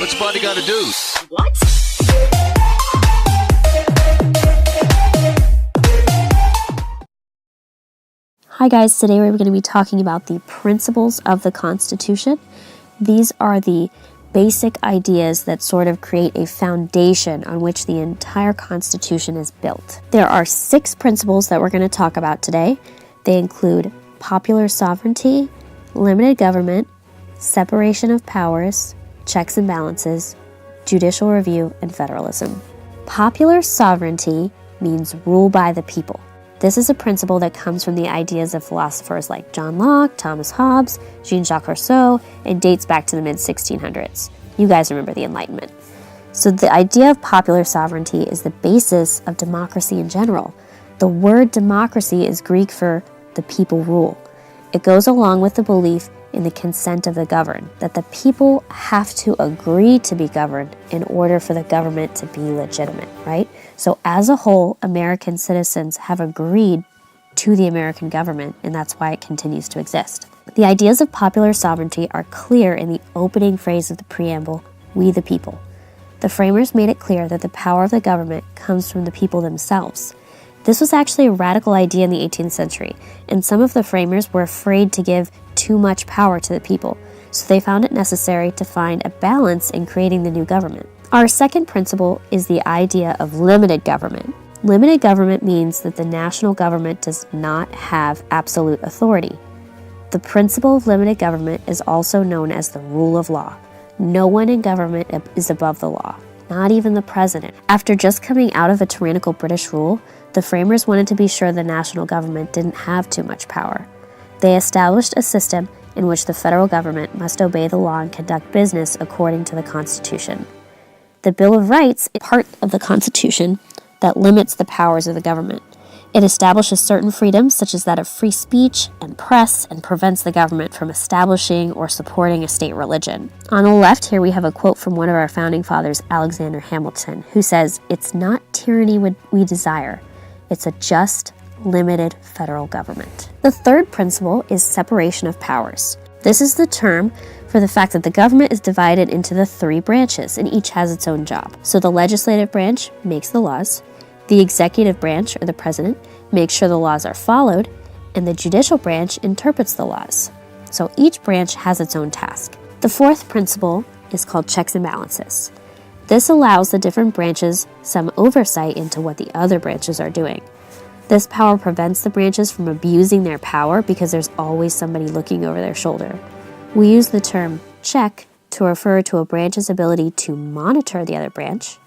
What's a body gotta do? What? Hi guys, today we're going to be talking about the principles of the Constitution. These are the basic ideas that sort of create a foundation on which the entire Constitution is built. There are 6 principles that we're going to talk about today. They include popular sovereignty, limited government, separation of powers, checks and balances, judicial review, and federalism. Popular sovereignty means rule by the people. This is a principle that comes from the ideas of philosophers like John Locke, Thomas Hobbes, Jean-Jacques Rousseau, and dates back to the mid-1600s. You guys remember the Enlightenment. So the idea of popular sovereignty is the basis of democracy in general. The word democracy is Greek for the people rule. It goes along with the belief in the consent of the governed, that the people have to agree to be governed in order for the government to be legitimate, right? So as a whole, American citizens have agreed to the American government, and that's why it continues to exist. The ideas of popular sovereignty are clear in the opening phrase of the preamble, "We the people." The framers made it clear that the power of the government comes from the people themselves. This was actually a radical idea in the 18th century, and some of the framers were afraid to give too much power to the people, so they found it necessary to find a balance in creating the new government. Our second principle is the idea of limited government. Limited government means that the national government does not have absolute authority. The principle of limited government is also known as the rule of law. No one in government is above the law, not even the president. After just coming out of a tyrannical British rule, the framers wanted to be sure the national government didn't have too much power. They established a system in which the federal government must obey the law and conduct business according to the Constitution. The Bill of Rights is part of the Constitution that limits the powers of the government. It establishes certain freedoms, such as that of free speech and press, and prevents the government from establishing or supporting a state religion. On the left here, we have a quote from one of our founding fathers, Alexander Hamilton, who says, "It's not tyranny we desire. It's a just, limited federal government." The third principle is separation of powers. This is the term for the fact that the government is divided into the 3 branches, and each has its own job. So the legislative branch makes the laws, the executive branch, or the president, makes sure the laws are followed, and the judicial branch interprets the laws. So each branch has its own task. The fourth principle is called checks and balances. This allows the different branches some oversight into what the other branches are doing. This power prevents the branches from abusing their power because there's always somebody looking over their shoulder. We use the term check to refer to a branch's ability to monitor the other branch,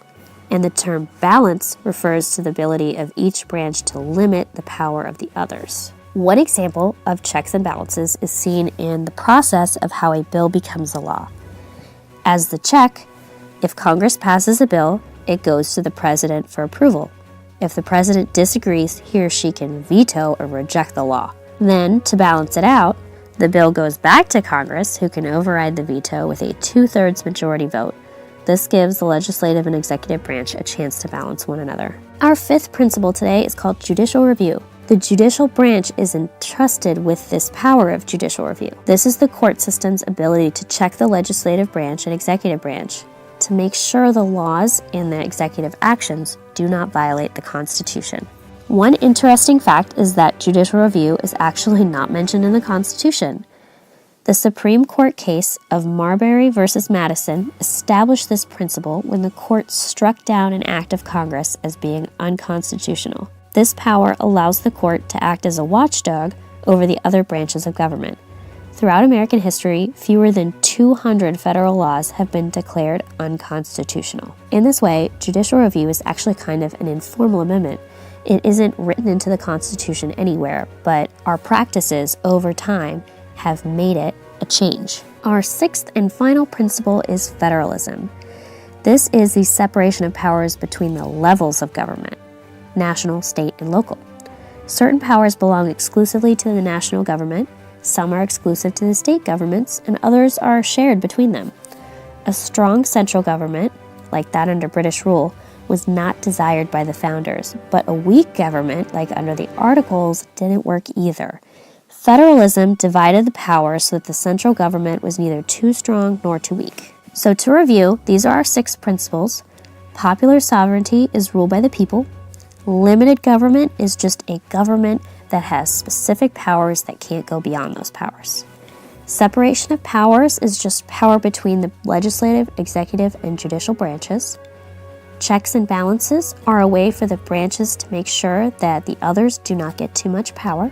and the term balance refers to the ability of each branch to limit the power of the others. One example of checks and balances is seen in the process of how a bill becomes a law. As the check, if Congress passes a bill, it goes to the president for approval. If the president disagrees, he or she can veto or reject the law. Then, to balance it out, the bill goes back to Congress, who can override the veto with a 2/3 majority vote. This gives the legislative and executive branch a chance to balance one another. Our fifth principle today is called judicial review. The judicial branch is entrusted with this power of judicial review. This is the court system's ability to check the legislative branch and executive branch to make sure the laws and the executive actions do not violate the Constitution. One interesting fact is that judicial review is actually not mentioned in the Constitution. The Supreme Court case of Marbury versus Madison established this principle when the court struck down an act of Congress as being unconstitutional. This power allows the court to act as a watchdog over the other branches of government. Throughout American history, fewer than 200 federal laws have been declared unconstitutional. In this way, judicial review is actually kind of an informal amendment. It isn't written into the Constitution anywhere, but our practices over time have made it a change. Our sixth and final principle is federalism. This is the separation of powers between the levels of government, national, state, and local. Certain powers belong exclusively to the national government, some are exclusive to the state governments, and others are shared between them. A strong central government, like that under British rule, was not desired by the founders, but a weak government, like under the Articles, didn't work either. Federalism divided the power so that the central government was neither too strong nor too weak. So to review, these are our 6 principles. Popular sovereignty is ruled by the people. Limited government is just a government that has specific powers that can't go beyond those powers. Separation of powers is just power between the legislative, executive, and judicial branches. Checks and balances are a way for the branches to make sure that the others do not get too much power.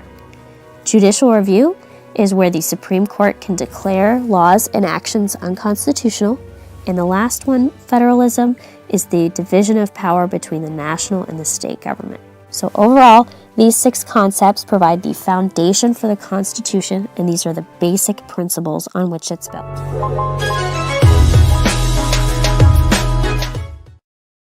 Judicial review is where the Supreme Court can declare laws and actions unconstitutional. And the last one, federalism, is the division of power between the national and the state government. So overall, these 6 concepts provide the foundation for the Constitution, and these are the basic principles on which it's built.